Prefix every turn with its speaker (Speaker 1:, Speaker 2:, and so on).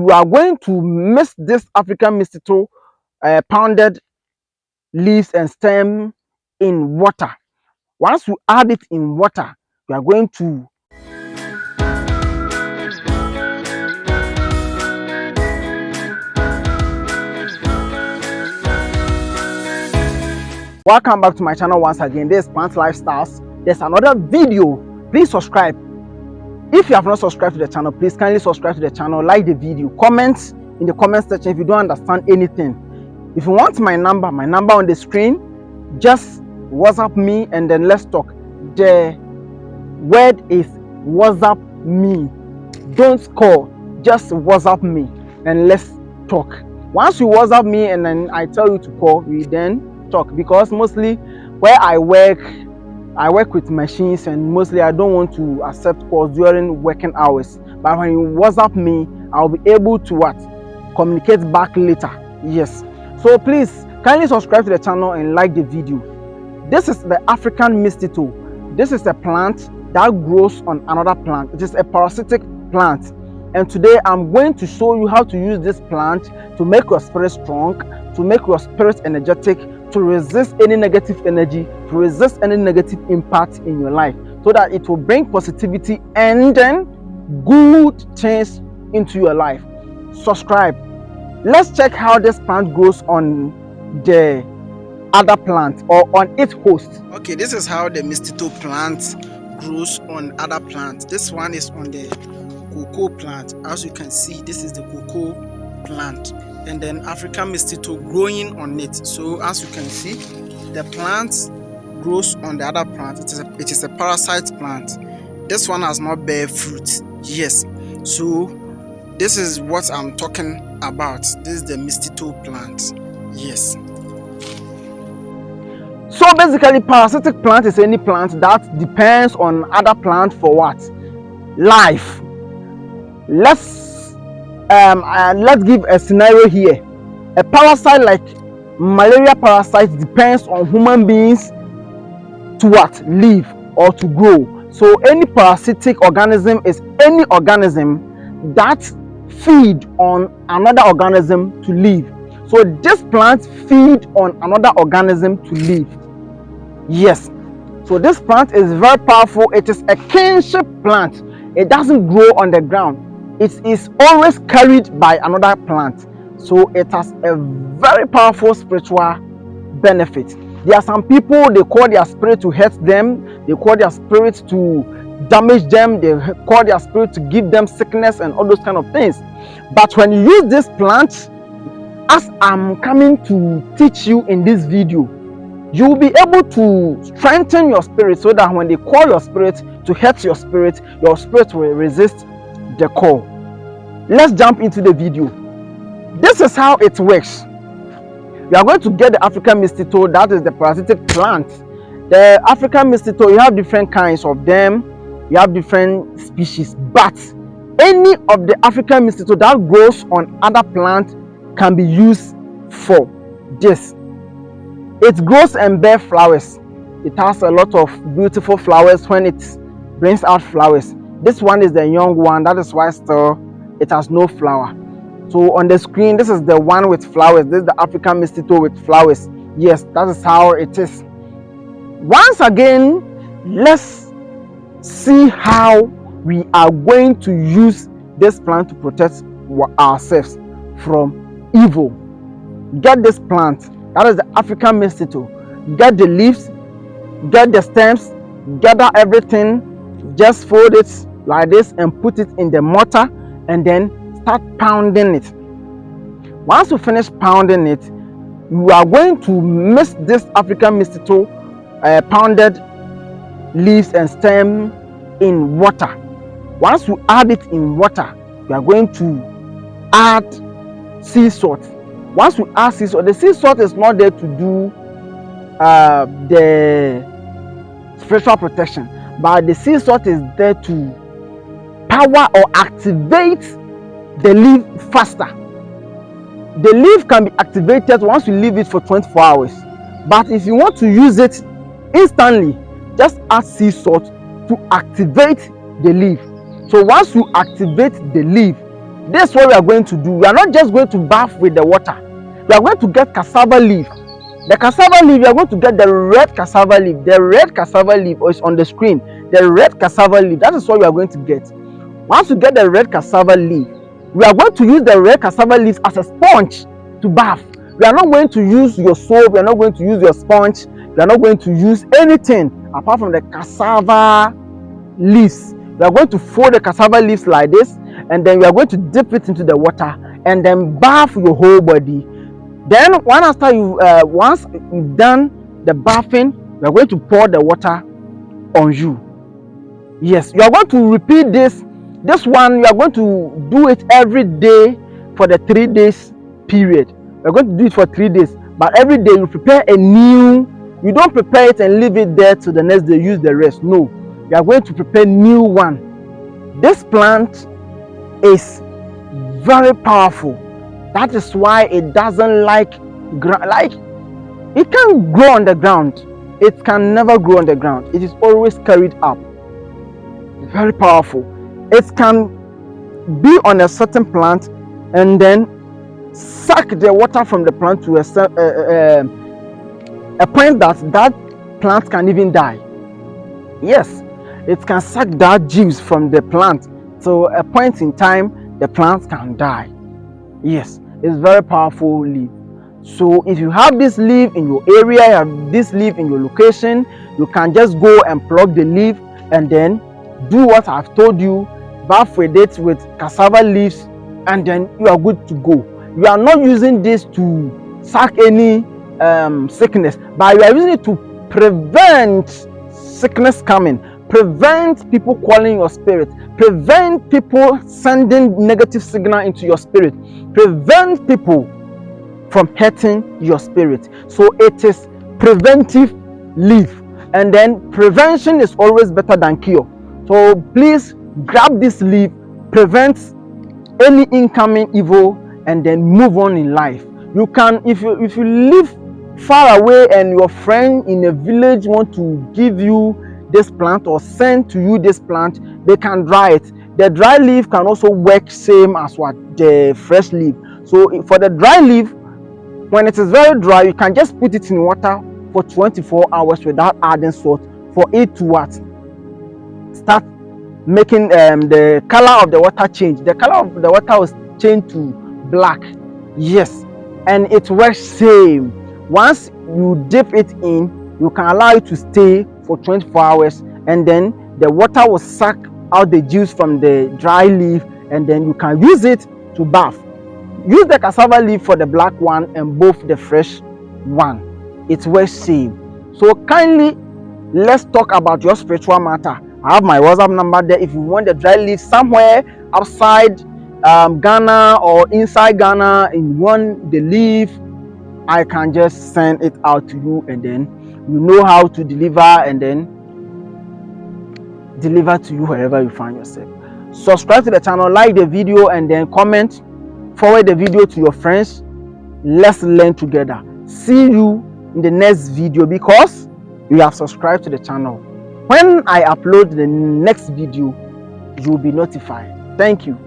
Speaker 1: you are going to mix this African mistletoe pounded leaves and stem in water. Once you add it in water, you are going to welcome back to my channel once again. This is Plant Lifestyles. There's another video. Please subscribe. If you have not subscribed to the channel, please kindly subscribe to the channel, like the video, comment in the comment section if you don't understand anything. If you want my number on the screen, just WhatsApp me and then let's talk. The word is WhatsApp me. Don't call, just WhatsApp me and let's talk. Once you WhatsApp me and then I tell you to call, we then talk, because mostly where I work with machines and mostly I don't want to accept calls during working hours. But when you WhatsApp me, I'll be able to communicate back later. Yes. So please kindly subscribe to the channel and like the video. This is the African mistletoe. This is a plant that grows on another plant. It is a parasitic plant. And today I'm going to show you how to use this plant to make your spirit strong, to make your spirit energetic, to resist any negative energy, to resist any negative impact in your life, so that it will bring positivity and then good things into your life. Subscribe. Let's check how this plant grows on the other plant or on its host. Okay, this is how the mistletoe plant grows on other plants. This one is on the cocoa plant. As you can see, this is the cocoa plant, and then African mistletoe growing on it. So as you can see, the plant grows on the other plant. It is a parasite plant. This one has not bear fruit. Yes. So this is what I'm talking about. This is the mistletoe plant. Yes. So basically, parasitic plant is any plant that depends on other plant for what? Life. Let's give a scenario here. A parasite like malaria parasite depends on human beings to what? Live or to grow. So any parasitic organism is any organism that feed on another organism to live. So this plant feed on another organism to live. Yes. So this plant is very powerful. It is a kinship plant. It doesn't grow on the ground. It is always carried by another plant. So it has a very powerful spiritual benefit. There are some people, they call their spirit to hurt them, they call their spirit to damage them, they call their spirit to give them sickness and all those kind of things. But when you use this plant, as I'm coming to teach you in this video, you will be able to strengthen your spirit, so that when they call your spirit to hurt your spirit will resist the call. Let's jump into the video. This is how it works. You are going to get the African mistletoe, that is the parasitic plant. The African mistletoe, you have different kinds of them, you have different species, but any of the African mistletoe that grows on other plants can be used for this. It grows and bears flowers. It has a lot of beautiful flowers when it brings out flowers. This one is the young one, that is why still it has no flower. So on the screen, this is the one with flowers. This is the African mistletoe with flowers. Yes, that is how it is. Once again, let's see how we are going to use this plant to protect ourselves from evil. Get this plant, that is the African mistletoe. Get the leaves, get the stems, gather everything, just fold it like this and put it in the mortar and then start pounding it. Once you finish pounding it, you are going to mix this African mistletoe pounded leaves and stem in water. Once you add it in water, you are going to add sea salt. Once you add sea salt, the sea salt is not there to do the spiritual protection, but the sea salt is there to power or activate the leaf faster. The leaf can be activated once you leave it for 24 hours, but if you want to use it instantly, just add sea salt to activate the leaf. So once you activate the leaf, This is what we are going to do. We are not just going to bath with the water. We are going to get cassava leaf. The cassava leaf, you are going to get the red cassava leaf. The red cassava leaf is on the screen. The red cassava leaf, that is what we are going to get. Once you get the red cassava leaf, we are going to use the red cassava leaves as a sponge to bath. We are not going to use your soap. We are not going to use your sponge. We are not going to use anything apart from the cassava leaves. We are going to fold the cassava leaves like this, and then we are going to dip it into the water and then bath your whole body. Then once you've done the bathing, we are going to pour the water on you. Yes, you are going to repeat this one. You are going to do it every day for the 3 days period. You are going to do it for 3 days, but every day you prepare a new. You don't prepare it and leave it there till the next day, use the rest. No, you are going to prepare new one. This plant is very powerful. That is why it doesn't like it can't grow on the ground. It can never grow on the ground. It is always carried up. Very powerful. It can be on a certain plant and then suck the water from the plant to a point that plant can even die. Yes, it can suck that juice from the plant to a point in time the plant can die. Yes, it's very powerful leaf. So if you have this leaf in your area, you have this leaf in your location, you can just go and pluck the leaf and then do what I've told you, bath with it with cassava leaves, and then you are good to go. You are not using this to suck any sickness, but you are using it to prevent sickness coming, prevent people calling your spirit, prevent people sending negative signal into your spirit, prevent people from hurting your spirit. So it is preventive leaf, and then prevention is always better than cure. So please grab this leaf, prevent any incoming evil, and then move on in life. You can, if you live far away and your friend in a village want to give you this plant or send to you this plant, they can dry it. The dry leaf can also work same as what the fresh leaf. So for the dry leaf, when it is very dry, you can just put it in water for 24 hours without adding salt for it to what? Start making the color of the water change. The color of the water will change to black. Yes, and it works same. Once you dip it in, you can allow it to stay for 24 hours, and then the water will suck out the juice from the dry leaf, and then you can use it to bath. Use the cassava leaf for the black one and both the fresh one. It works same. So kindly, let's talk about your spiritual matter. I have my WhatsApp number there. If you want the dry leaf somewhere outside Ghana or inside Ghana and you want the leaf, I can just send it out to you, and then you know how to deliver, and then deliver to you wherever you find yourself. Subscribe to the channel, like the video, and then comment. Forward the video to your friends. Let's learn together. See you in the next video because you have subscribed to the channel. When I upload the next video, you will be notified. Thank you.